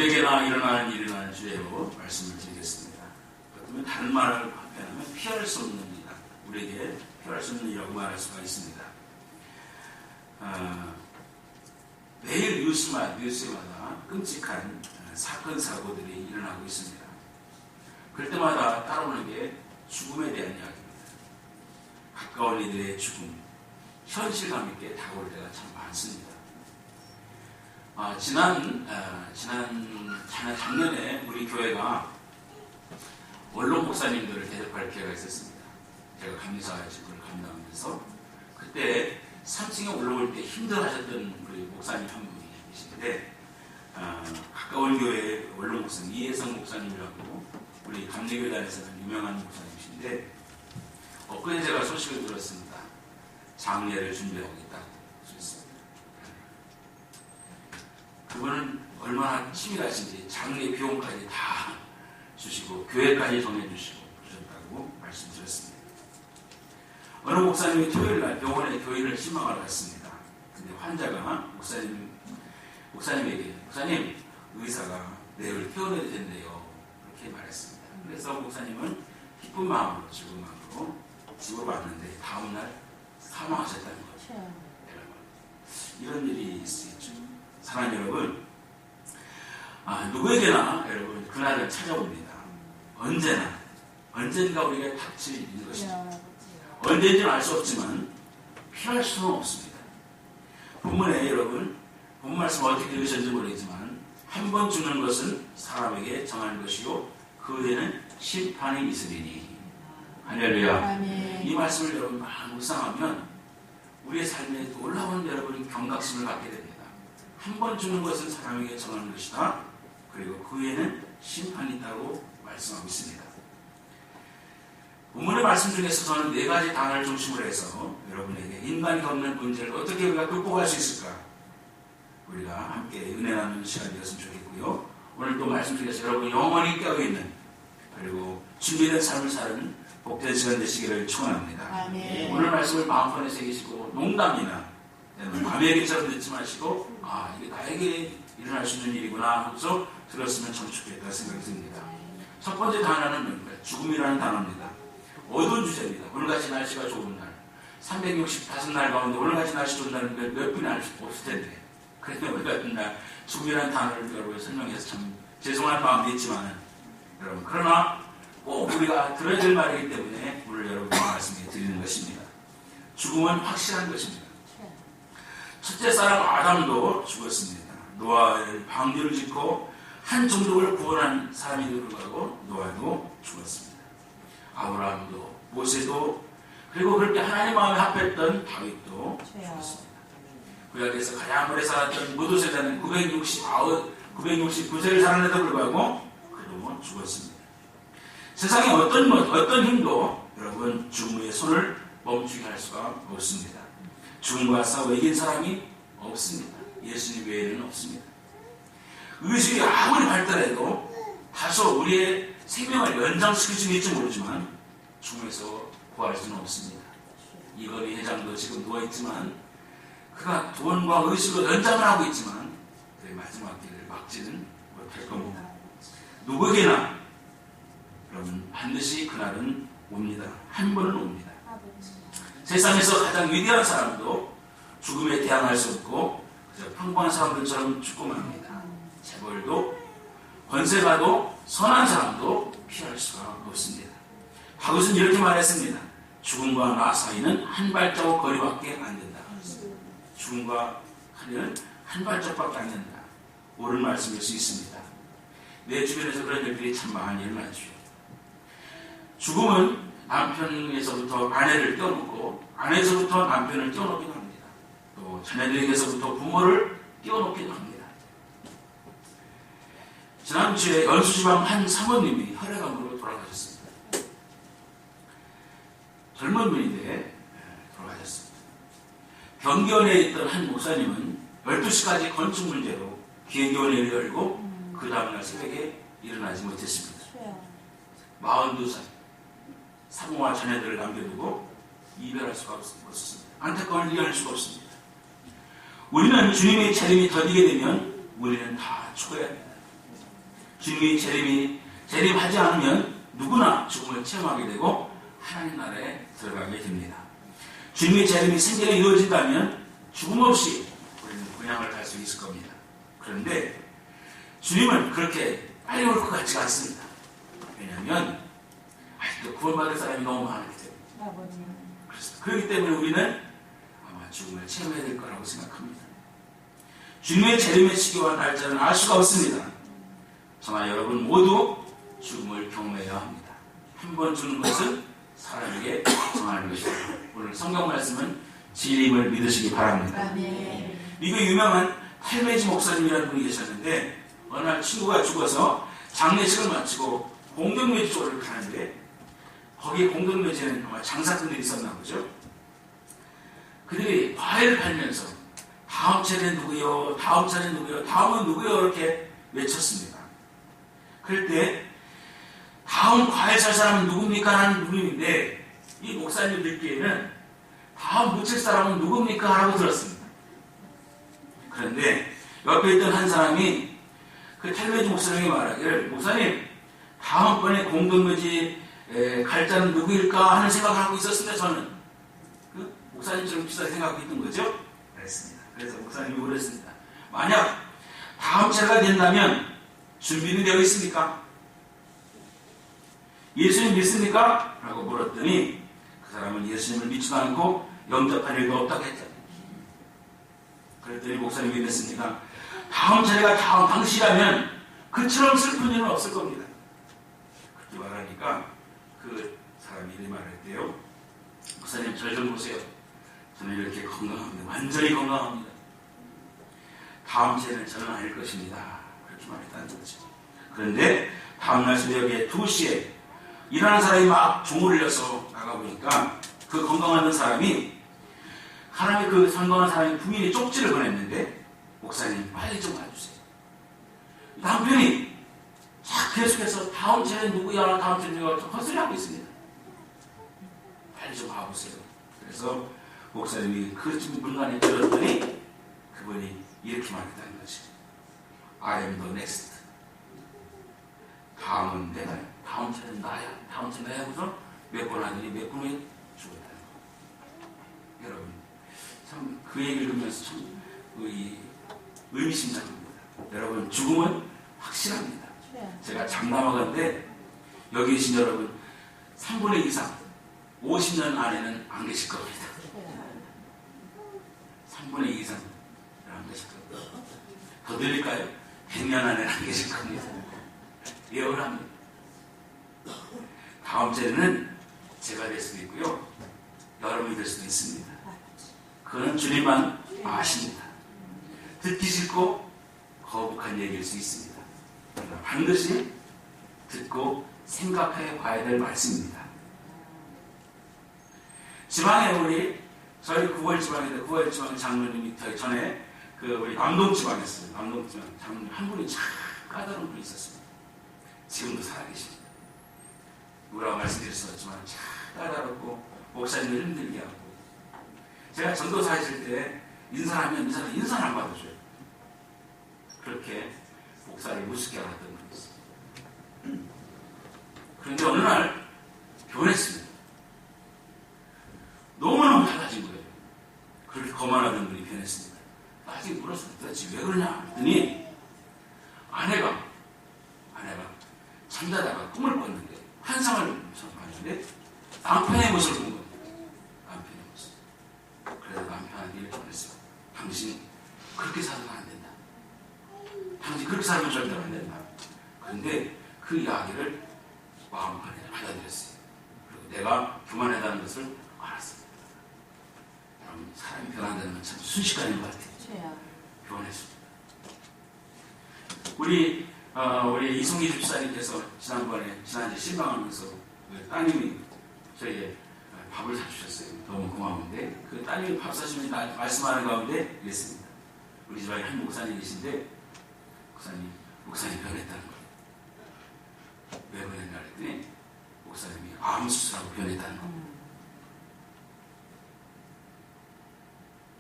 누구에게나 일어나는 일이라는 주제로 말씀을 드리겠습니다. 그렇다면 다른 말을 표현하면 피할 수 없는 일이다. 우리에게 피할 수 없는 일이라고 말할 수가 있습니다. 매일 뉴스마다 끔찍한 사건, 사고들이 일어나고 있습니다. 그럴 때마다 따라오는 게 죽음에 대한 이야기입니다. 가까운 이들의 죽음, 현실감 있게 다가올 때가 참 많습니다. 작년에 우리 교회가 원로 목사님들을 대접할 기회가 있었습니다. 제가 감리사 직분을 감당하면서 그때 3층에 올라올 때 힘들어하셨던 우리 목사님 한 분이 계시는데 가까운 교회 원로 목사님 이혜성 목사님이라고 우리 감리교단에서는 유명한 목사님이신데 엊그제 제가 소식을 들었습니다. 장례를 준비하고 있다고 했습니다. 그분은 얼마나 치밀하신지 장례 비용까지 다 주시고 교회까지 정해주시고 그러셨다고 말씀드렸습니다. 어느 목사님이 토요일날 병원에 교인을 신방하러 갔습니다. 근데 환자가 목사님에게 목사님 의사가 내일 퇴원해야 된대요. 그렇게 말했습니다. 그래서 목사님은 기쁜 마음으로 즐거운 마음으로 집으로 왔는데 다음날 사망하셨다는 거죠. 이런 일이 있을 수 있죠. 사랑하는 여러분, 누구에게나 여러분 그날은 찾아옵니다. 언젠가 우리가 닥칠 일인 것입니다. 언제인지는 알 수 없지만 피할 수는 없습니다. 본문에 여러분 본 말씀 어떻게 읽으셨는지 모르겠지만 한 번 죽는 것은 사람에게 정한 것이요 그 후에는 심판이 있으리니. 할렐루야. 이 말씀을 여러분 막 묵상하면 우리의 삶에 놀라운 여러분 경각심을 갖게 됩니다. 한 번 죽는 것은 사람에게 정한 것이다. 그리고 그 후에는 심판이 있다고 말씀하고 있습니다. 본문의 말씀 중에서 저는 4가지 단어를 중심으로 해서 여러분에게 인간이 겪는 문제를 어떻게 우리가 극복할 수 있을까? 우리가 함께 은혜 나누는 시간이 되었으면 좋겠고요. 오늘 또 말씀 중에서 여러분 영원히 깨어있는 그리고 준비된 삶을 사는 복된 시간 되시기를 축원합니다. 아멘. 오늘 말씀을 마음판에 새기시고 농담이나 밤에 얘기처럼 듣지 마시고 이게 나에게 일어날 수 있는 일이구나 하면서 들었으면 참 좋겠다 생각이 듭니다. 첫 번째 단어는 뭡니까? 죽음이라는 단어입니다. 어두운 주제입니다. 오늘같이 날씨가 좋은 날 365날 가운데 오늘같이 날씨 좋은 날은 몇 분이 알 수 없을 텐데 그래서 오늘 같은 날 죽음이라는 단어를 여러분 설명해서 참 죄송한 마음도 있지만 여러분 그러나 꼭 우리가 들어야 될 말이기 때문에 오늘 여러분의 말씀에 드리는 것입니다. 죽음은 확실한 것입니다. 첫째 사람 아담도 죽었습니다. 노아의 방주를 짓고 한 종족을 구원한 사람에도 불구하고 노아도 죽었습니다. 아브라함도 모세도 그리고 그렇게 하나님 마음에 합했던 다윗도 죽었습니다. 구약에서 가장 오래 살았던 무도세자는 969세를 살았는데도 불구하고 그도 죽었습니다. 세상에 어떤 힘도 여러분 죽음의 손을 멈추게 할 수가 없습니다. 죽음과 싸워 이긴 사람이 없습니다. 예수님 외에는 없습니다. 의식이 아무리 발달해도 다소 우리의 생명을 연장시킬 수는 있지 모르지만 죽음에서 구할 수는 없습니다. 이건희 회장도 지금 누워있지만 그가 돈과 의식으로 연장을 하고 있지만 그의 마지막 길을 막지는 못할 겁니다. 누구에게나 여러분 반드시 그날은 옵니다. 한 번은 옵니다. 세상에서 가장 위대한 사람도 죽음에 대항할 수 없고 그저 평범한 사람들처럼 죽고 맙니다. 재벌도 권세가도 선한 사람도 피할 수가 없습니다. 다윗은 이렇게 말했습니다. 죽음과 나 사이는 한 발자국 거리밖에 안 된다. 죽음과 하늘은 한 발자국밖에 안 된다. 옳은 말씀일 수 있습니다. 내 주변에서 그런 일들이 참 많이 일어나죠. 죽음은 남편에서부터 아내를 떼어놓고 아내에서부터 남편을 떼어놓기도 합니다. 또 자녀들에게서부터 부모를 떼어놓기도 합니다. 지난주에 연수지방 한 사모님이 혈액암으로 돌아가셨습니다. 젊은 분인데 돌아가셨습니다. 경기원에 있던 한 목사님은 12시까지 건축 문제로 기행교원회를 열고 그 다음날 새벽에 일어나지 못했습니다. 42살 사모와 자녀들을 남겨두고 이별할 수가 없었습니다. 안타까운 일을 할 수가 없습니다. 우리는 주님의 재림이 더디게 되면 우리는 다 죽어야 합니다. 주님이 재림하지 않으면 누구나 죽음을 체험하게 되고 하나님 나라에 들어가게 됩니다. 주님의 재림이 생전에 이루어진다면 죽음 없이 우리는 분양을 갈 수 있을 겁니다. 그런데 주님은 그렇게 빨리 올 것 같지가 않습니다. 왜냐하면 아직도 구원받을 사람이 너무 많기 때문에. 그렇기 때문에 우리는 아마 죽음을 체험해야 될 거라고 생각합니다. 주님의 재림의 시기와 날짜는 알 수가 없습니다. 저나 여러분 모두 죽음을 경험해야 합니다. 한 번 죽는 것은 사람에게 정하는 것입니다. 오늘 성경 말씀은 진리임을 믿으시기 바랍니다. 미국에 유명한 탈메지 목사님이라는 분이 계셨는데 어느 날 친구가 죽어서 장례식을 마치고 공동묘지 쪽으로 가는데 거기에 공동묘지에는 아마 장사꾼들이 있었나 보죠. 그들이 과일을 팔면서 다음 차례는 누구요? 다음 차례는 누구요? 다음은 누구요? 이렇게 외쳤습니다. 그럴 때 다음 과일 살 사람은 누굽니까? 하는 물음인데 이 목사님 듣기에는 다음 묻힐 사람은 누굽니까? 하라고 들었습니다. 그런데 옆에 있던 한 사람이 그 탈메지 목사님이 말하기를 목사님 다음번에 공동묘지 갈 자는 누구일까 하는 생각을 하고 있었습니다. 저는 그 목사님처럼 비슷하게 생각하고 있던 거죠. 그랬습니다. 그래서 목사님이 그랬습니다. 만약 다음 차례가 된다면 준비는 되어 있습니까? 예수님 믿습니까? 라고 물었더니 그 사람은 예수님을 믿지도 않고 영접할 일도 없다고 했죠. 그랬더니 목사님이 믿습니다. 다음 차례가 다음 당시라면 그처럼 슬픈 일은 없을 겁니다. 그렇게 말하니까 그 사람이 이렇게 말했대요. 목사님 절 좀 보세요. 저는 이렇게 건강합니다. 완전히 건강합니다. 다음 차례는 저는 아닐 것입니다. 그렇게 말했다는 거죠. 그런데 다음날 새벽에 2시에 일하는 사람이 막 종을 울려서 나가보니까 그 건강한 사람이 하나님의 그 건강한 사람이 부인이 쪽지를 보냈는데 목사님 빨리 좀 와주세요. 남편이 계속해서 다음 차례는 누구야? 다음 차례는 누구야? 헛소리하고 있습니다. 빨리 좀 와보세요. 그래서 목사님이 그 문간에 들었더니 그분이 이렇게 말했다는 거지. I am the next. 다음은 내가, 다음 차례는 나야, 다음 차례는 나야 하고서 몇 번 하더니 몇 번에 죽었다는 거. 여러분, 참 그 얘기를 들으면서 참 의미심장합니다. 여러분, 죽음은 확실합니다. 제가 장담하건대 여기 계신 여러분 3분의 2 이상 50년 안에는 안 계실 겁니다. 3분의 2 이상 안 계실 겁니다. 더 늘릴까요? 100년 안에는 안 계실 겁니다. 예언합니다. 다음 주에는 제가 될 수도 있고요. 여러분이 될 수도 있습니다. 그건 주님만 아십니다. 듣기 싫고 거북한 얘기일 수 있습니다. 그러나 반드시 듣고 생각해 봐야 될 말씀입니다. 지방에 저희 9월 지방인데 9월 지방 장로님이 전에 우리 남동 지방이었어요. 남동 지방 장로님 한 분이 참 까다로운 분이 있었습니다. 지금도 살아계십니다. 뭐라고 말씀드렸었지만 참 까다롭고 목사님을 힘들게 하고 제가 전도사 했을 때 인사하면 이 사람 인사를 안 받아줘요. 그렇게 목사를 무섭게 알았던 분이 있어요. 그런데 어느 날 변했습니다. 너무너무 달라진 거예요. 그렇게 거만하던 분이 변했습니다. 나중에 물었어요. 도대체 왜 그러냐 했더니 아내가 잠자다가 꿈을 꿨는데 환상을 봤는데 남편의 모습을 본 겁니다. 남편의 모습. 그래서 남편한테 이렇게 말했어요. 당신 그렇게 살면 안 된다. 당신 그렇게 살면 절대로 안 된다. 그런데 그 이야기를 마음 안에 받아들였어요. 그리고 내가 교만하다는 것을 알았습니다. 여러분, 사람이 변한다는 건 참 순식간인 것 같아요. 변했습니다. 우리 이송기 집사님께서 지난주에 신방하면서 따님이 저에게 밥을 사주셨어요. 너무 고마운데 그 따님이 밥 사주면 말씀하는 가운데 이랬습니다. 우리 집안에 한 목사님 계신데 목사님 변했다는 거예요. 왜 변했나 그랬더니 목사님이 암 수술하고 변했다는 거예요.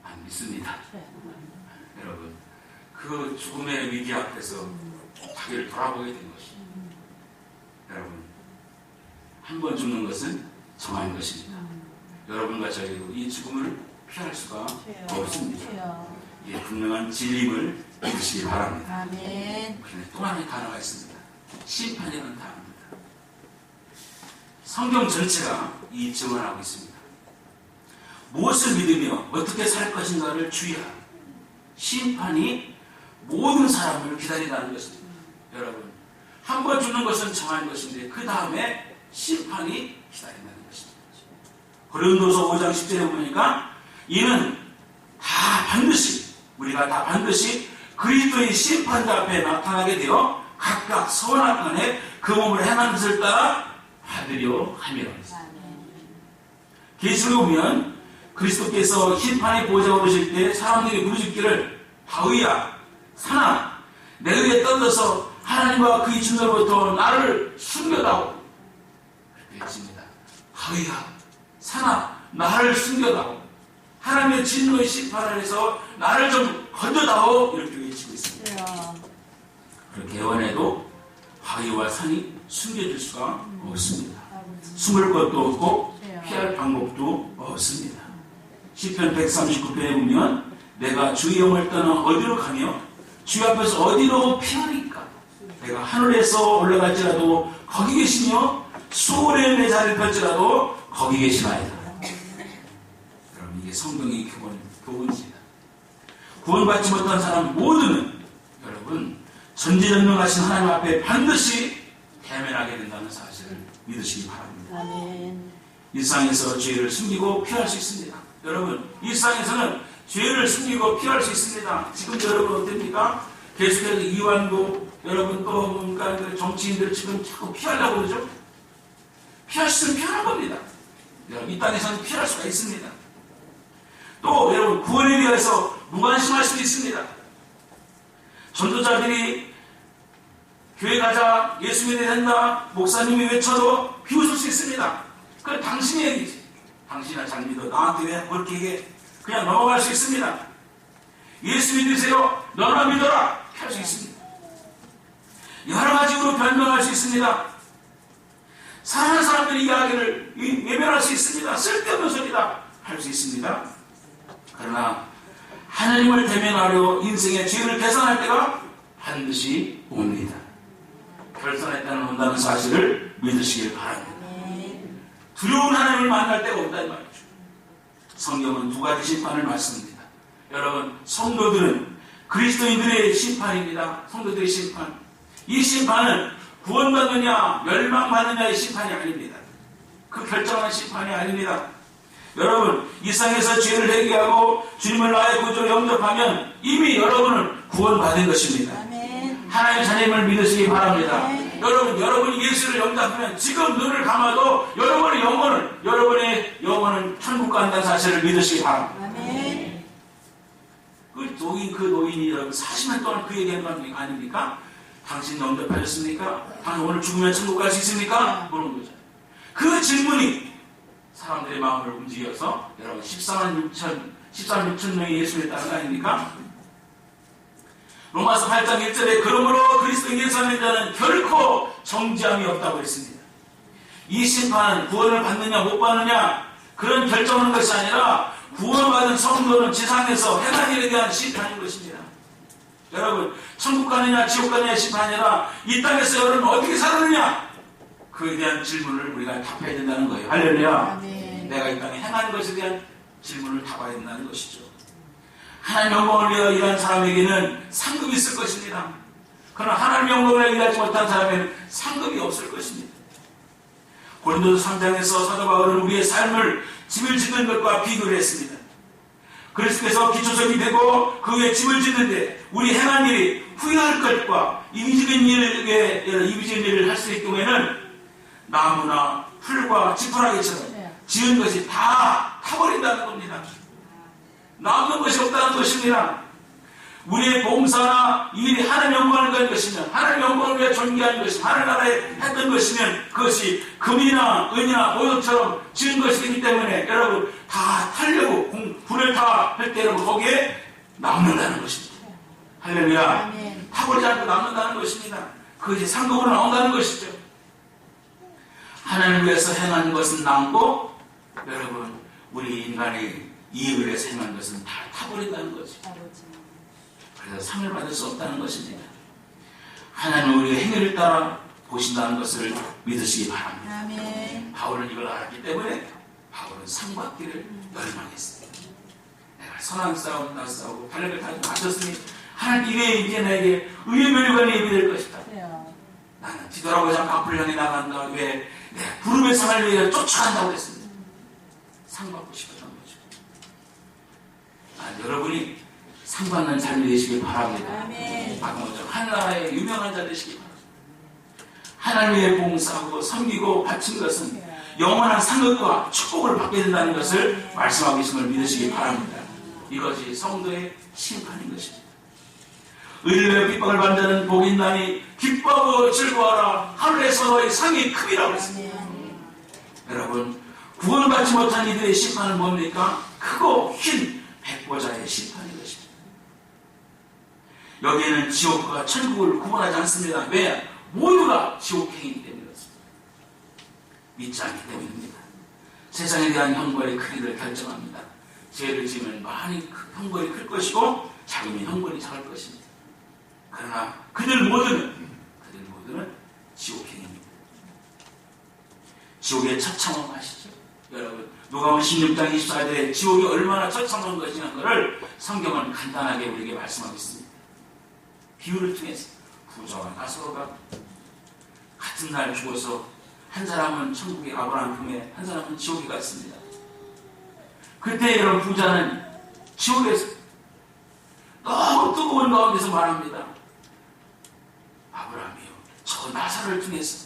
안 믿습니다. 여러분, 그 죽음의 위기 앞에서 자기를 돌아보게 된 것입니다. 여러분, 한 번 죽는 것은 정한 것입니다. 여러분과 저희도 이 죽음을 피할 수가 없습니다. 예, 분명한 진림을 믿으시기 바랍니다. 아멘. 또 하나의 단어가 있습니다. 심판이라는 단어입니다. 성경 전체가 이 증언하고 있습니다. 무엇을 믿으며 어떻게 살 것인가를 주의하라. 심판이 모든 사람을 기다린다는 것입니다. 여러분, 한 번 죽는 것은 정한 것인데 그 다음에 심판이 기다린다는 것입니다. 고린도서 5장 10절에 보니까 이는 다 반드시, 우리가 다 반드시 그리스도의 심판자 앞에 나타나게 되어 각각 선악간에 그 몸을 행한 것을 따라 받으려 함이라. 계시록에 보면 그리스도께서 심판의 보좌에 오르실 때 사람들이 부르짖기를 바위야 산아 내 위에 떨어져서 하나님과 그의 증거로부터 나를 숨겨다오. 그렇게 외칩니다. 바위야 산아 나를 숨겨다오. 하나님의 진노의 심판을 해서 나를 좀 건져다오. 이렇게 외치고 있습니다. 그렇게 애원해도 바위와 산이 숨겨질 수가 없습니다. 숨을 것도 없고 피할 방법도 없습니다. 시편 139편에 보면 내가 주의 영을 떠나 어디로 가며 주 앞에서 어디로 피하리까? 내가 하늘에서 올라갈지라도 거기 계시며 수월의 내 자리를 펼지라도 거기 계시나이다. 여러분, 이게 성경의 교훈입니다. 구원받지 못한 사람 모두는 여러분 전지전능하신 하나님 앞에 반드시 대면하게 된다는 사실을 믿으시기 바랍니다. 아멘. 일상에서 죄를 숨기고 피할 수 있습니다. 여러분, 일상에서는 죄를 숨기고 피할 수 있습니다. 지금도 여러분 어떻습니까? 계속해서 이완도 여러분 또 뭔가 정치인들 지금 자꾸 피하려고 그러죠? 피할 수 있으면 피하는 겁니다. 여러분, 이 땅에서는 피할 수가 있습니다. 또 여러분 구원에 대해서 무관심할 수도 있습니다. 전도자들이 교회 가자, 예수 믿어야 된다, 목사님이 외쳐도 비웃을 수 있습니다. 그건 당신의 얘기지. 당신은 잘 믿어. 나한테 왜 그렇게 얘기해? 그냥 넘어갈 수 있습니다. 예수 믿으세요. 너나 믿어라. 할 수 있습니다. 여러 가지로 변명할 수 있습니다. 사랑하는 사람들의 이야기를 외면할 수 있습니다. 쓸데없는 소리다. 할 수 있습니다. 그러나 하나님을 대면하려 인생의 죄를 개선할 때가 반드시 옵니다. 결선할 때는 온다는 사실을 믿으시길 바랍니다. 두려운 하나님을 만날 때가 온다는 말이죠. 성경은 두 가지 심판을 말씀합니다. 여러분, 성도들은 그리스도인들의 심판입니다. 성도들의 심판. 이 심판은 구원받느냐 멸망받느냐의 심판이 아닙니다. 그 결정한 심판이 아닙니다. 여러분, 이 세상에서 죄를 회개하고 주님을 나의 구주로 영접하면 이미 여러분은 구원받은 것입니다. 아멘. 하나님의 자녀임을 믿으시기 바랍니다. 아멘. 여러분, 여러분이 예수를 영접하면 지금 눈을 감아도 여러분의 영혼은 천국 간다는 사실을 믿으시기 바랍니다. 아멘. 그 노인이 여러분 40년 동안 그 얘기한 거 아닙니까? 당신 영접하셨습니까? 당신 오늘 죽으면 천국 갈 수 있습니까? 그런 거죠. 그 질문이 사람들의 마음을 움직여서 여러분 14만 6천 명이 예수를 따른 거 아닙니까? 로마서 8장 1절에 그러므로 그리스도 예수 안에 자는 결코 정죄함이 없다고 했습니다. 이 심판은 구원을 받느냐 못 받느냐 그런 결정하는 것이 아니라 구원받은 성도는 지상에서 행한 일에 대한 심판인 것입니다. 여러분, 천국 가느냐 지옥 가느냐 심판이 아니라 이 땅에서 여러분 어떻게 살았느냐 그에 대한 질문을 우리가 답해야 된다는 거예요. 할렐루야. 아멘. 내가 이 땅에 행한 것에 대한 질문을 답해야 된다는 것이죠. 하나님 영광을 위하여 일한 사람에게는 상급이 있을 것입니다. 그러나 하나님 영광을 위하여 일하지 못한 사람에게는 상급이 없을 것입니다. 고린도서 3장에서 사도 바울은 우리의 삶을 집을 짓는 것과 비교를 했습니다. 그리스도께서 기초석이 되고 그 위에 집을 짓는데 우리 행한 일이 후회할 것과 이기적인 일을 할 수 있을 경우에는 나무나 풀과 지푸라기처럼 지은 것이 다 타버린다는 겁니다. 남는 것이 없다는 것입니다. 우리의 봉사나 일이 하나님 영광을 위한 것이면 하나님 영광을 위해 존귀한 것이면 하늘나라에 했던 것이면 그것이 금이나 은이나 보석처럼 지은 것이기 때문에 여러분 다 타려고 불을 다 할 때 여러분 거기에 남는다는 것입니다. 할렐루야. 아멘. 타버리지 않고 남는다는 것입니다. 그것이 상급으로 나온다는 것이죠. 하나님을 위해서 행한 것은 남고, 여러분, 우리 인간의 이익을 위해서 행한 것은 다 타버린다는 거죠. 그래서 상을 받을 수 없다는 것입니다. 하나님은 우리의 행위를 따라 보신다는 것을 믿으시기 바랍니다. 아멘. 바울은 이걸 알았기 때문에 바울은 상 받기를 열망했습니다. 내가 선한 싸움 나 싸우고 발력을 다지고 맞췄으니 하나님께 이제 내게 의의 멸관이 예비될 것이다. 나는 뒤돌아보지 않고 앞을 향해 나간다. 왜? 내 부름의 상을 위해 쫓아간다고 했습니다. 상 받고 싶었던 거죠. 여러분이 상 받는 삶이 되시길 바랍니다. 아멘. 먼저 하나님의 유명한 자 되시길 바랍니다. 하나님 위해 봉사하고 섬기고 바친 것은 영원한 상급과 축복을 받게 된다는 것을 말씀하고 계심을 믿으시기 바랍니다. 이것이 성도의 심판인 것입니다. 의를 위해 핍박을 받는 자는 복이 있나니 기뻐하고 즐거워하라. 하늘에서 너의 상이 크리라고 했습니다. 여러분, 구원받지 못한 이들의 심판은 뭡니까? 크고 흰 백보자의 심판인 것입니다. 여기에는 지옥과 천국을 구분하지 않습니다. 왜? 모두가 지옥행이기 때문에 그렇습니다. 믿지 않기 때문입니다. 세상에 대한 형벌의 크기를 결정합니다. 죄를 지으면 많이 형벌이 클 것이고 작으면 형벌이 작을 것입니다. 그러나 그들 모두는 지옥행입니다. 지옥의 처참함 아시죠? 여러분, 누가복음 16장 24절에 지옥이 얼마나 처참한 것이냐는 것을 성경은 간단하게 우리에게 말씀하고 있습니다. 비유를 통해서 부자와 나사로가 같은 날 죽어서 한 사람은 천국의 아브라함 품에 한 사람은 지옥에 갔습니다. 그때 여러분 부자는 지옥에서 너무 뜨거운 가운데서 말합니다. 아브라함이요, 저 나사로를 통해서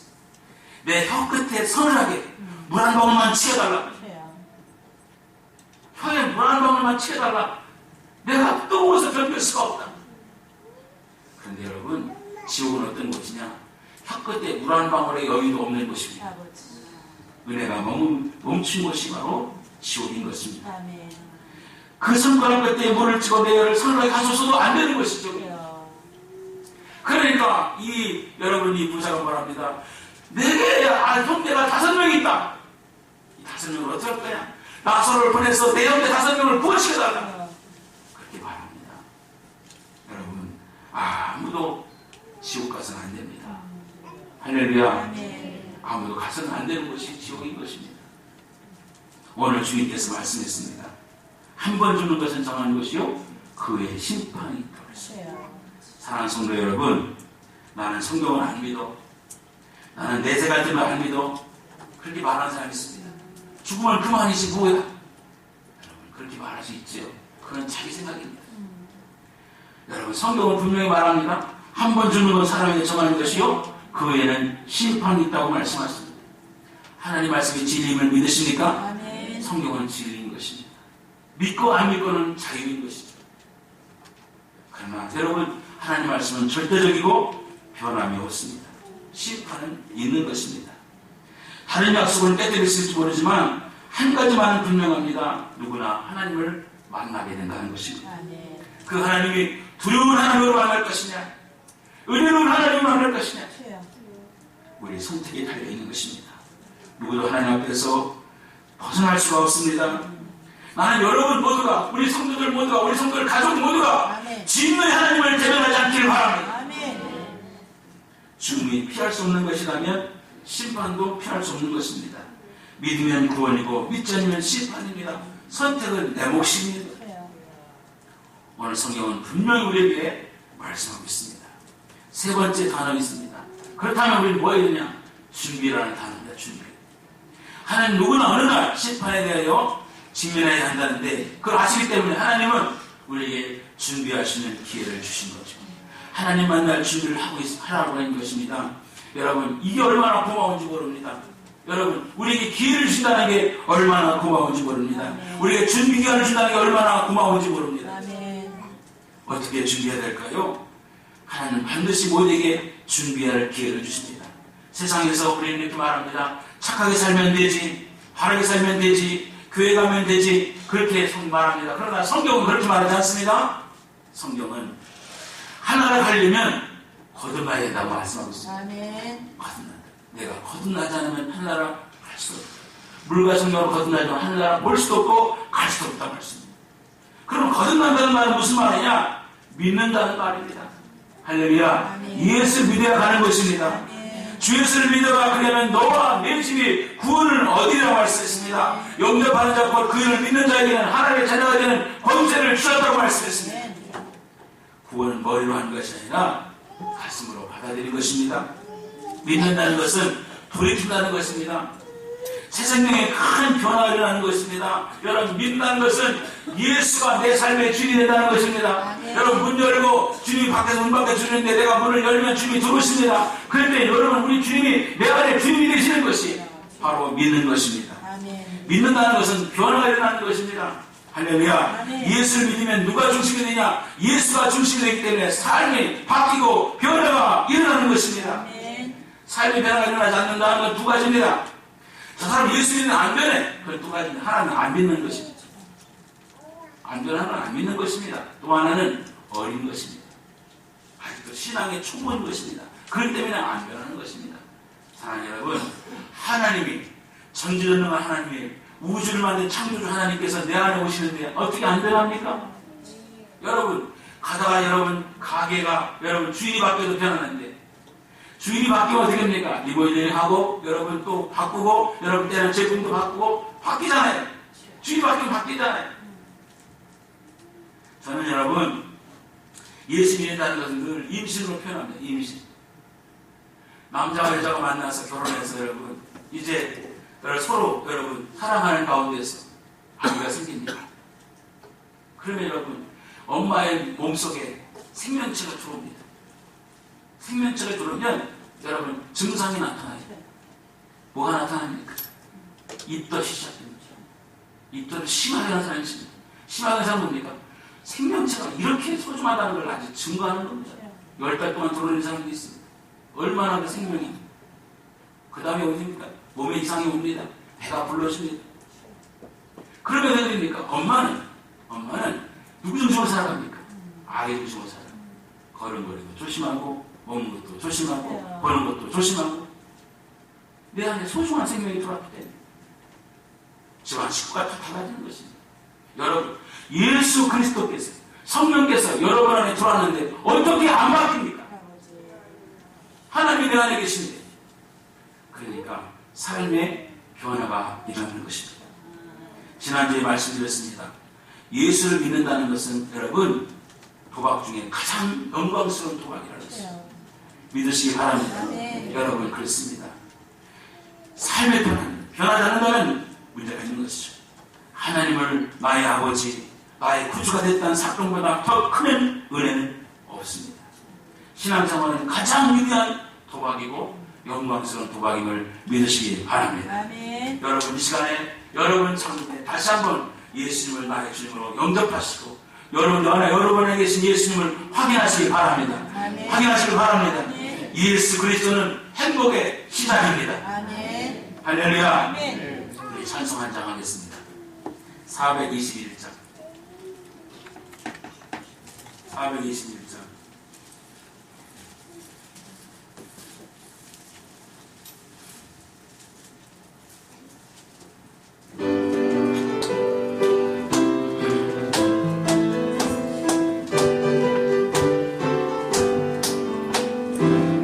내 혀 끝에 서늘하게 물 한 방울만 치워달라. 혀에 물 한 방울만 치워달라. 내가 뜨거워서 견딜 수가 없다. 그런데 여러분, 지옥은 어떤 곳이냐? 혀 끝에 물 한 방울의 여유도 없는 곳입니다. 은혜가 멈춘 곳이 바로 지옥인 것입니다. 그 손가락 끝에 물을 찍어 내 혀를 서늘하게 가져서도 안 되는 것이죠. 그러니까 여러분 이 부자가 말합니다. 내게 형제가 5명 있다. 이 5명을 어떻게 할 거냐? 나사로를 보내서 내 형제 5명을 구원시켜달라. 그렇게 말합니다. 여러분, 아무도 지옥 가서는 안 됩니다. 할렐루야. 아무도 가서는 안 되는 것이 지옥인 것입니다. 오늘 주님께서 말씀했습니다. 한 번 죽는 것은 정한 것이요 그 외에 심판이 있다고 했습니다. 사랑하는 성도 여러분, 나는 성경을 안 믿어, 나는 내세 같은 걸 안 믿어, 그렇게 말하는 사람이 있습니다. 죽으면 그만이지 뭐야. 여러분, 그렇게 말할 수 있죠. 그건 자기 생각입니다. 여러분, 성경은 분명히 말합니다. 한 번 죽는 건 사람에게 정하는 것이요 그 외에는 심판이 있다고 말씀하십니다. 하나님 말씀이 진리임을 믿으십니까? 아멘. 성경은 진리인 것입니다. 믿고 안 믿고는 자유인 것이죠. 그러나 여러분, 하나님 말씀은 절대적이고 변함이 없습니다. 심판은 있는 것입니다. 다른 약속을 깨뜨릴 수 있을지 모르지만 한 가지만은 분명합니다. 누구나 하나님을 만나게 된다는 것입니다. 아멘. 그 하나님이 두려운 하나님으로 만날 것이냐, 은혜로운 하나님으로 만날 것이냐, 우리의 선택에 달려있는 것입니다. 누구도 하나님 앞에서 벗어날 수가 없습니다. 나는 여러분 모두가, 우리 성도들 모두가, 우리 성도들 가족 모두가 주님의 하나님을 대변하지 않기를 바랍니다. 아멘. 죽음이 피할 수 없는 것이라면 심판도 피할 수 없는 것입니다. 믿으면 구원이고 믿지 않으면 심판입니다. 선택은 내 몫입니다. 오늘 성경은 분명히 우리에게 말씀하고 있습니다. 세 번째 단어가 있습니다. 그렇다면 우리는 뭐 해야 되냐? 준비라는 단어입니다. 준비. 하나님 누구나 어느 날 심판에 대하여 직면해야 한다는데 그걸 아시기 때문에 하나님은 우리에게 준비할 수 있는 기회를 주신 거죠. 하나님 만날 준비를 하라고 하는 것입니다. 여러분, 이게 얼마나 고마운지 모릅니다. 여러분, 우리에게 기회를 주신다는 게 얼마나 고마운지 모릅니다. 우리에게 준비 기간을 준다는 게 얼마나 고마운지 모릅니다. 어떻게 준비해야 될까요? 하나님 반드시 모두에게 준비할 기회를 주십니다. 세상에서 우리는 이렇게 말합니다. 착하게 살면 되지, 바르게 살면 되지, 교회 가면 되지, 그렇게 말합니다. 그러나 성경은 그렇게 말하지 않습니다. 성경은 하나를 가려면 거듭나야 된다고 말씀하고 있습니다. 아멘. 거듭난다. 내가 거듭나지 않으면 하늘나라 갈 수 없다. 물과 성령으로 거듭나지 않으면 하늘나라 볼 수도 없고 갈 수도 없다는 말씀입니다. 그럼 거듭난다는 말은 무슨 말이냐? 믿는다는 말입니다. 할렐루야. 아멘. 예수 믿어야 가는 것입니다. 아멘. 주 예수를 믿어가 그러면 너와 내 집이 구원을 얻으리라고 말씀했습니다. 영접하는 자와 그를 믿는 자에게는 하나님의 자녀가 되는 권세를 주셨다고 말씀했습니다. 구원은 머리로 하는 것이 아니라 가슴으로 받아들이는 것입니다. 믿는다는 것은 돌이킨다는 것입니다. 새 생명의 큰 변화가 일어나는 것입니다. 여러분, 믿는다는 것은 예수가 내 삶의 주인이 된다는 것입니다. 아멘. 여러분, 문 열고 주님이 밖에서 문 밖에 주는데 내가 문을 열면 주님이 들어오십니다. 그런데 여러분, 우리 주님이 내 안에 주님이 되시는 것이 바로 믿는 것입니다. 아멘. 믿는다는 것은 변화가 일어나는 것입니다. 할렐루야. 아멘. 예수를 믿으면 누가 중심이 되냐? 예수가 중심이 되기 때문에 삶이 바뀌고 변화가 일어나는 것입니다. 아멘. 삶의 변화가 일어나지 않는다는 건 두 가지입니다. 저 사람 예수 믿는 안 변해. 그건 두 가지입니다. 하나는 안 믿는 것입니다. 안 변하는 건 안 믿는 것입니다. 또 하나는 어린 것입니다. 아직도 신앙의 초보인 것입니다. 그렇기 때문에 안 변하는 것입니다. 사랑하는 여러분, 하나님이 전지전능한 하나님이 우주를 만든 창조주 하나님께서 내 안에 오시는데 어떻게 안 변합니까? 여러분, 가다가 여러분 가게가 여러분 주인이 바뀌어도 변하는데 주인이 바뀌면 어떻게 됩니까? 리모델링 하고 여러분 또 바꾸고 여러분 때는 제품도 바꾸고 바뀌잖아요. 주인이 바뀌면 바뀌잖아요. 저는 여러분 예수 믿는다는 것은 늘 임신으로 표현합니다. 임신. 남자와 여자가 만나서 결혼해서 여러분 이제 서로 여러분 사랑하는 가운데서 아기가 생깁니다. 그러면 여러분 엄마의 몸속에 생명체가 들어옵니다. 생명체가 들어오면 여러분 증상이 나타나요. 뭐가 나타납니까? 입덧이 시작됩니다. 입덧을 심하게 하는 사람이 있습니다. 심하게 하는 사람은 뭡니까? 생명체가 이렇게 소중하다는 걸 아직 증거하는 겁니다. 10달 동안 들어오는 사람도 있습니다. 얼마나 그 생명이 그 다음에 어디입니까? 몸에 이상이 옵니다. 배가 불러집니다. 그러면 어떻게 됩니까? 엄마는 누구 중심으로 살아갑니까? 아기 중심으로 살아요. 걸음걸이도 조심하고 먹는 것도 조심하고 보는 것도 조심하고 내 안에 소중한 생명이 들어왔기 때문에 집안 식구가 다 달라지는 것입니다. 여러분, 예수 그리스도께서 성령께서 여러분 안에 들어왔는데 어떻게 안 바뀝니까? 하나님이 내 안에 계신데 그러니까 삶의 변화가 일어나는 것입니다. 지난주에 말씀드렸습니다. 예수를 믿는다는 것은 여러분 도박 중에 가장 영광스러운 도박이라는 것입니다. 믿으시기 바랍니다. 네. 여러분 그렇습니다. 삶의 변하지 않는다면 문제가 있는 것이죠. 하나님을 나의 아버지, 나의 구주가 됐다는 사건보다 더 큰 은혜는 없습니다. 신앙생활은 가장 위대한 도박이고 영광스러운 도박임을 믿으시기 바랍니다. 아멘. 여러분 이 시간에 여러분 삶에 다시 한번 예수님을 나의 주님으로 영접하시고 여러분에 계신 예수님을 확인하시기 바랍니다. 아멘. 확인하시기 바랍니다. 아멘. 예수 그리스도는 행복의 시작입니다. 아멘. 할렐루야. 아멘. 우리 찬송 한 장 하겠습니다. 421장 421장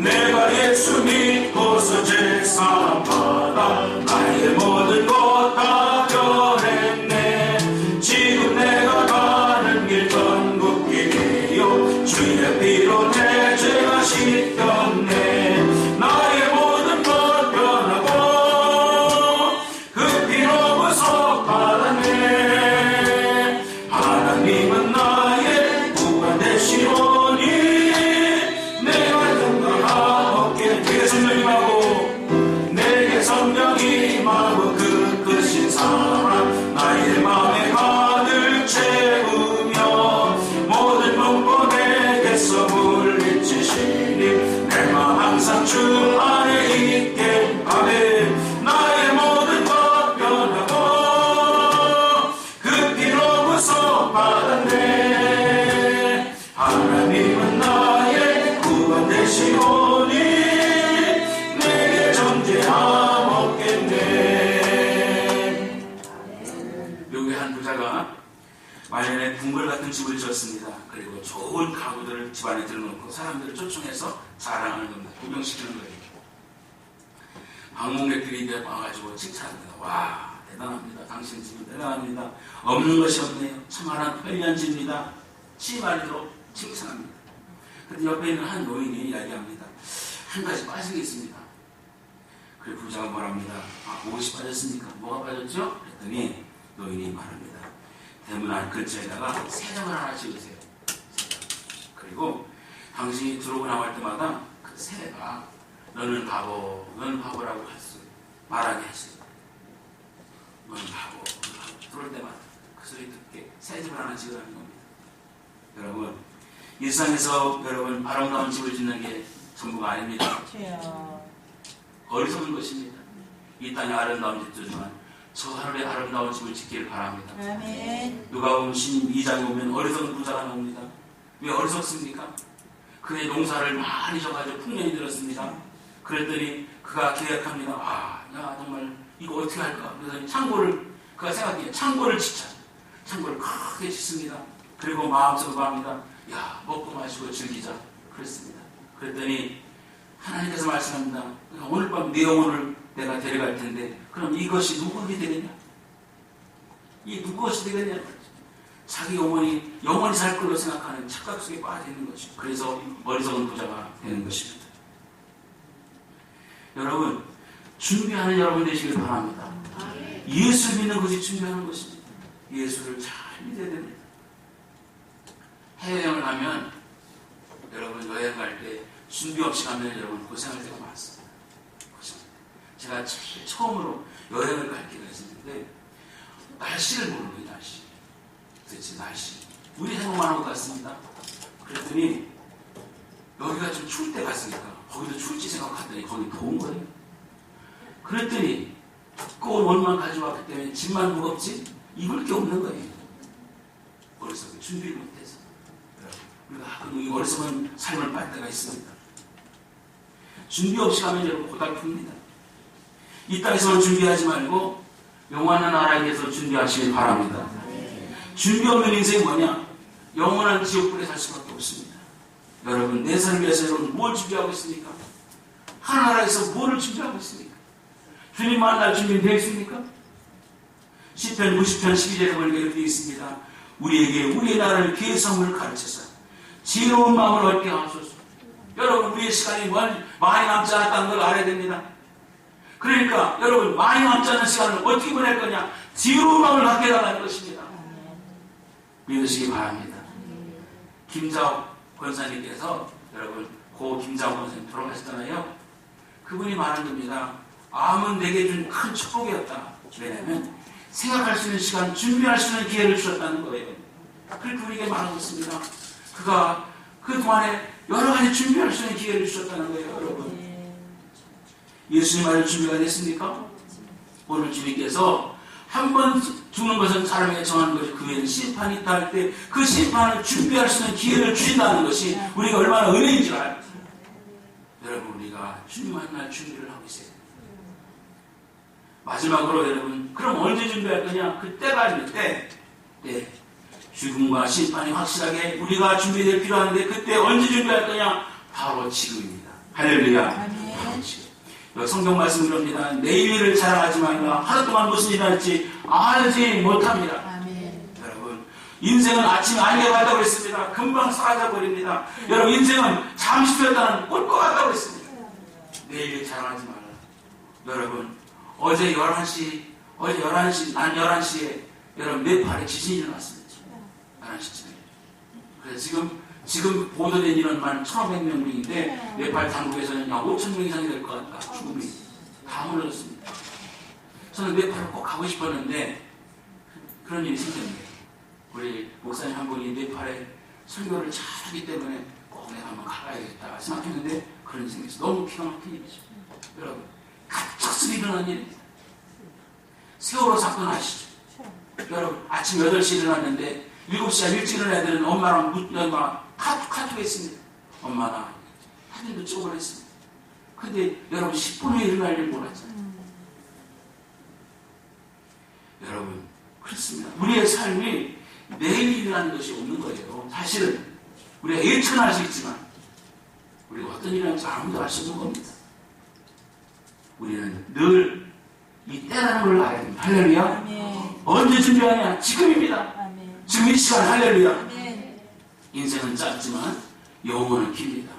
내가 예수 믿고서 제사 받아 나의 모든 것 다 변했네. 지금 내가 가는 길 건국기 되어 주의 피로 내 죄가 씻겼네. 나의 모든 것 변하고 그 피로 구속받았네. 하나님은 나의 구원 되시오니 내가 정당하게 내게 성령이 임하고 내게 성령이 임하고 그 크신 사랑 나의 마음에 가득 채우며 모든 문고 내게서 물리치시니 제물들을 집안에 들어놓고 사람들을 초청해서 자랑하는 겁니다. 구경시키는 거예요. 방문객들이 이제 와가지고 칭찬합니다. 와, 대단합니다. 당신 집은 대단합니다. 없는 것이 없네요. 참말한 편리한 집입니다. 치마리로 칭찬합니다. 그런데 옆에 있는 한 노인이 이야기합니다. 한 가지 빠진 게 있습니다. 그래 부자가 뭐랍니다. 아, 무엇이 빠졌습니까? 뭐가 빠졌죠? 그랬더니 노인이 말합니다. 대문 안 근처에다가 새장을 하나 지으세요. 그리고 당신이 들어오고 나갈 때마다 그 새가 너는 바보, 너는 바보라고 말하게 했어요. 너는 바보, 들어올 때마다 그 소리 듣게 새집을 하나 지으라는 겁니다. 여러분, 일상에서 여러분 아름다운 집을 짓는 게 전부가 아닙니다. 어리석은 것입니다. 이 땅에 아름다운 집들지만 저 하늘에 아름다운 집을 짓기를 바랍니다. 아멘. 누가복음 12장에 오면 어리석은 부자가 나옵니다. 왜 어리석습니까? 그의 농사를 많이 져가지고 풍년이 들었습니다. 그랬더니 그가 계획합니다. 아, 야 정말 이거 어떻게 할까? 그래서 창고를 그가 생각해 창고를 짓자. 창고를 크게 짓습니다. 그리고 마음속으로 합니다. 야 먹고 마시고 즐기자. 그랬습니다. 그랬더니 하나님께서 말씀합니다. 오늘 밤 내 영혼을 내가 데려갈 텐데 그럼 이것이 누구에게 되겠냐? 이 누구것이 되겠냐? 자기 영혼이 영원히 살 걸로 생각하는 착각 속에 빠져 있는 것이죠. 그래서 어리석은 부자가 되는 것입니다. 여러분, 준비하는 여러분 되시길 바랍니다. 예수를 믿는 것이 준비하는 것입니다. 예수를 잘 믿어야 됩니다. 해외여행을 가면 여러분 여행 갈 때 준비 없이 가면 여러분 고생할 때가 많습니다. 제가 제일 처음으로 여행을 갈 기회가 있었는데 날씨를 모르는 거예요. 날씨. 도대체 날씨. 우리 생각만 하고 갔습니다. 그랬더니 여기가 좀 추울 때 갔으니까 거기도 추울지 생각했더니 거기 더운 거예요. 그랬더니 두꺼운 옷만 가져왔기 때문에 짐만 무겁지 입을 게 없는 거예요. 어리석은 준비를 못해서. 우리가 가끔 이 어리석은 삶을 살 때가 있습니다. 준비 없이 가면 여러분 고달픕니다. 이 땅에서만 준비하지 말고 영원한 나라에 대해서 준비하시길 바랍니다. 준비 없는 인생이 뭐냐? 영원한 지옥불에 살 수밖에 없습니다. 여러분, 내 삶을 위해서 여러분 뭘 준비하고 있습니까? 하나나라에서 뭐를 준비하고 있습니까? 주님 만날 준비는 되어 있습니까? 시편 90편 12절에 보니까 이렇게 되어 있습니다. 우리에게 우리의 나라를 계성을 가르쳐서 지혜로운 마음을 얻게 하소서. 여러분, 우리의 시간이 많이 남지 않았다는 걸 알아야 됩니다. 그러니까 여러분, 많이 남지 않은 시간을 어떻게 보낼 거냐? 지혜로운 마음을 갖게 해달라는 것입니다. 믿으시기 바랍니다. 김자옥 권사님께서 여러분 고 김자옥 권사님 돌아가셨잖아요. 그분이 말한 겁니다. 암은 내게 준 큰 축복이었다. 왜냐하면 생각할 수 있는 시간, 준비할 수 있는 기회를 주셨다는 거예요. 그렇게 우리에게 말하고 있습니다. 그가 그동안에 여러 가지 준비할 수 있는 기회를 주셨다는 거예요. 여러분, 예수님 안에 준비가 됐습니까? 오늘 주님께서 한 번 죽는 것은 사람에게 정하는 것이 그 외에는 심판이 있다 할 때 그 심판을 준비할 수 있는 기회를 주신다는 것이 우리가 얼마나 은혜인 줄 알죠. 여러분, 우리가 주님 만날 준비를 하고 있어야 됩니다. 마지막으로 여러분, 그럼 언제 준비할 거냐? 그때가 아닐 때 죽음과 심판이 확실하게 우리가 준비될 필요한데 그때 언제 준비할 거냐? 바로 지금입니다. 할렐루야. 성경 말씀 그럽니다. 내일 일을 자랑하지 말라. 하루 동안 무슨 일이 할지 알지 못합니다. 아멘. 여러분, 인생은 아침에 안개가 같다고 했습니다. 금방 사라져버립니다. 여러분, 인생은 잠시 되었다는 꽃과 같다고 했습니다. 내일 일 자랑하지 말라. 여러분, 어제 11시, 난 11시에 여러분 네팔에 지진이 일어났습니다. 11시쯤에. 그래서 지금 보도된 인원만 1,500명인데 네팔 당국에서는 약 5,000명 이상이 될 것 같다. 죽음이 다 무너졌습니다. 저는 네팔을 꼭 가고 싶었는데 그런 일이 생겼네요. 우리 목사님 한 분이 네팔에 설교를 잘하기 때문에 꼭 내가 한번 가봐야겠다 생각했는데 그런 일이 생겼어요. 너무 기가 막힌 일이죠. 여러분, 갑작스레 일어난 일입니다. 세월호 사건 아시죠? 여러분, 아침 8시에 일어났는데 7시간 일찍 일어나야 되는 엄마랑 카톡 했습니다. 엄마가 사진도 찍어보냈습니다. 근데 여러분 10분 후에 일어날 일 몰랐잖아요. 여러분, 그렇습니다. 우리의 삶이 내일 일어나는 것이 없는 거예요. 사실은 우리가 예측할 수 있지만 우리가 어떤 일이 할지 아무도 알 수 없는 겁니다. 우리는 늘 이 때라는 걸 알아야 됩니다. 할렐루야. 아멘. 언제 준비하냐? 지금입니다. 아멘. 지금 이 시간. 할렐루야. 아멘. 인생은 짧지만 영혼은 깁니다.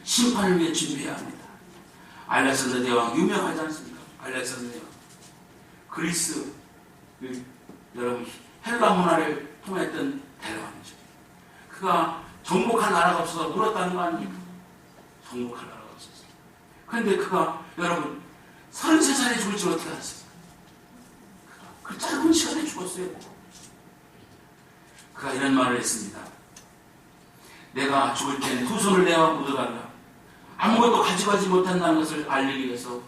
심판을 위해 준비해야 합니다. 알렉산더 대왕 유명하지 않습니까? 알렉산더 대왕. 그리스, 여러분 헬라 문화를 통했던 대왕이죠. 그가 정복한 나라가 없어서 울었다는 거 아닙니까? 정복할 나라가 없었어요. 그런데 그가 여러분 33살에 죽을 줄 어떻게 알았습니까? 그 짧은 시간에 죽었어요. 그가 이런 말을 했습니다. 내가 죽을 때는 두 손을 내어 묻어달라. 아무것도 가져가지 못한다는 것을 알리기 위해서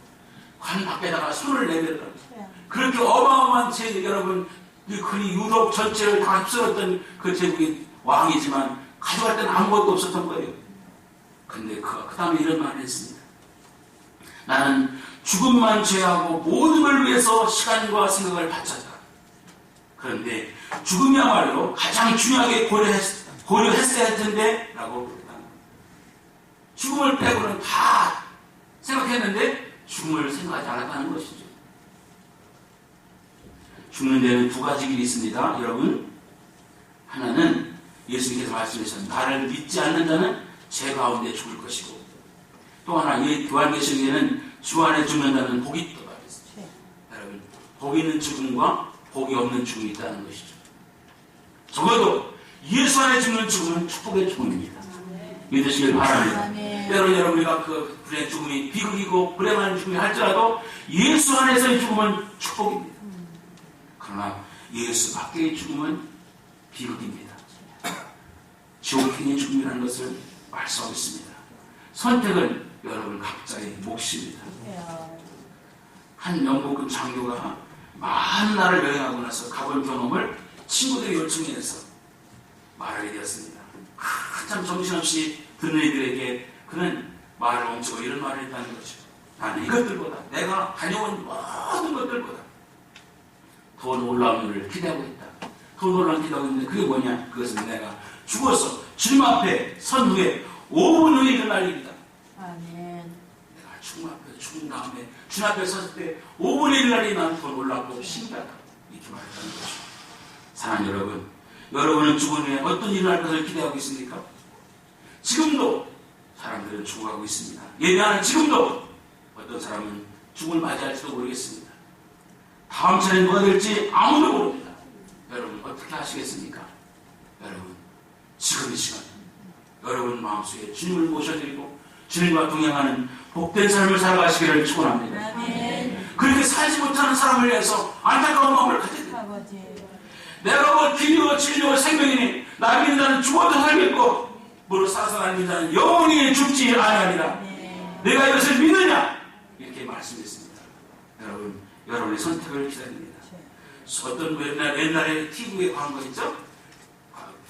관 밖에다가 손을 내밀으라고. 그렇게 어마어마한 제국, 여러분 그 유럽 전체를 다 휩쓸었던 그 제국의 왕이지만 가져갈 때는 아무것도 없었던 거예요. 근데 그가 그 다음에 이런 말을 했습니다. 나는 죽음만 제하고 모든 걸 위해서 시간과 생각을 바쳤다. 그런데 죽음이야말로 가장 중요하게 고려했어야 할 텐데 라고 그랬다. 죽음을 빼고는 다 생각했는데 죽음을 생각하지 않았다는 것이죠. 죽는 데는 두 가지 길이 있습니다. 여러분, 하나는 예수님께서 말씀하셨습니다. 나를 믿지 않는 자는 죄 가운데 죽을 것이고, 또 하나 이 요한계시록에는 주 안에 죽는다는 복이 있다고 말했습니다. 여러분, 복 있는 죽음과 복이 없는 죽음이 있다는 것이죠. 적어도 예수 안에 죽는 죽음은 축복의 죽음입니다. 믿으시길 바랍니다. 때로는 여러분이가 그 불의 죽음이 비극이고 불행한 죽음이 할지라도 예수 안에서의 죽음은 축복입니다. 그러나 예수 밖의 죽음은 비극입니다. 지옥행의 죽음이라는 것을 말씀하고 있습니다. 선택은 여러분 각자의 몫입니다. 한 영국군 장교가 많은 나라를 여행하고 나서 가본 경험을 친구들이 요청해서 말하게 되었습니다. 한참 정신없이 듣는 이들에게 그는 말을 멈추고 이런 말을 했다는 거죠. 나는 이것들보다, 내가 다녀온 모든 것들보다 더 놀라운 일을 기대하고 있다. 더 놀라운 기대하고 있는데 그게 뭐냐? 그것은 내가 죽어서 주님 앞에 선 후에 5분 후에 일어날 일이다. 아멘. 내가 죽은 다음에 주님 앞에 섰을 때 5분의 1날이 난 더 놀랍고 신기하다. 이렇게 말했다는 거죠. 사랑하는 여러분, 여러분은 죽은 후에 어떤 일을 할 것을 기대하고 있습니까? 지금도 사람들은 죽어가고 있습니다. 예배하는 지금도 어떤 사람은 죽음을 맞이할지도 모르겠습니다. 다음 차례 누가 될지 아무도 모릅니다. 여러분 어떻게 하시겠습니까? 여러분 지금 이 시간 여러분 마음속에 주님을 모셔드리고 주님과 동행하는 복된 삶을 살아가시기를 축원합니다. 아멘. 그렇게 살지 못하는 사람을 위해서 안타까운 마음을 가져야 됩니다. 내가 뭐 길이고 진리고 생명이니 나 믿는 자는 죽어도 살겠고 무릇 살아서 날 믿는 자는 영원히 죽지 아니하리라. 내가 이것을 믿느냐? 이렇게 말씀했습니다. 여러분, 여러분의 선택을 기다립니다. 어떤 옛날에 TV의 광고 있죠?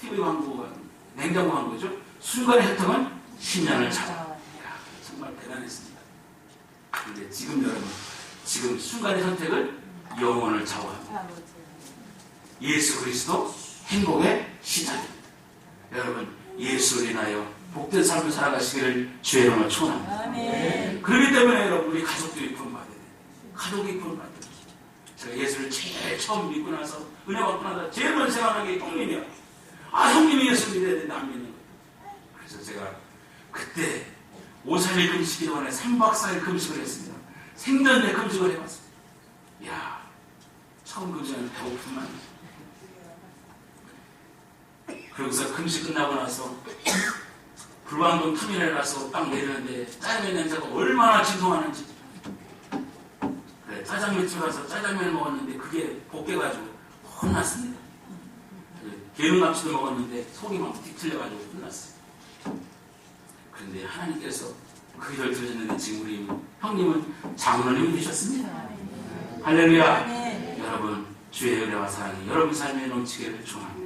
TV 광고가 냉장고 광고죠? 순간의 혜택은 10년을 잡아. 이야, 정말 대단했습니다. 그런데 지금 여러분, 지금 순간의 선택을 영원을 좌우합니다. 예수 그리스도 행복의 시작입니다. 여러분 예수를 인하여 복된 삶을 살아가시기를 주의 이름으로 축원합니다. 그렇기 때문에 여러분 우리 가족들이 구원받아야 돼요. 가족이 구원받아야 돼요. 제가 예수를 제일 처음 믿고 나서 은혜 받고 나서 제일 먼저 생각하는 게 형님이요. 형님이 예수 믿어야 되는데 안 믿는 거예요. 그래서 제가 그때 5-3일 금식이 동안에 3박 4일 금식을 했습니다. 생전에 금식을 해봤습니다. 이야, 처음 금식은 배고픔만. 그러고서 금식 끝나고 나서 불광동 터미널에 가서 딱 내리는데 짜장면 냄새가 얼마나 진동하는지. 그래, 짜장면집 가서 짜장면을 먹었는데 그게 볶여가지고 혼났습니다. 게으름납치도 먹었는데 속이 막 뒤틀려가지고 혼났어요. 그런데 하나님께서 그 기도를 들으셨는데 지금 우리 형님은 장로님이 되셨습니다. 할렐루야. 여러분 주의 은혜와 사랑이 여러분 삶에 넘치기를 축원합니다.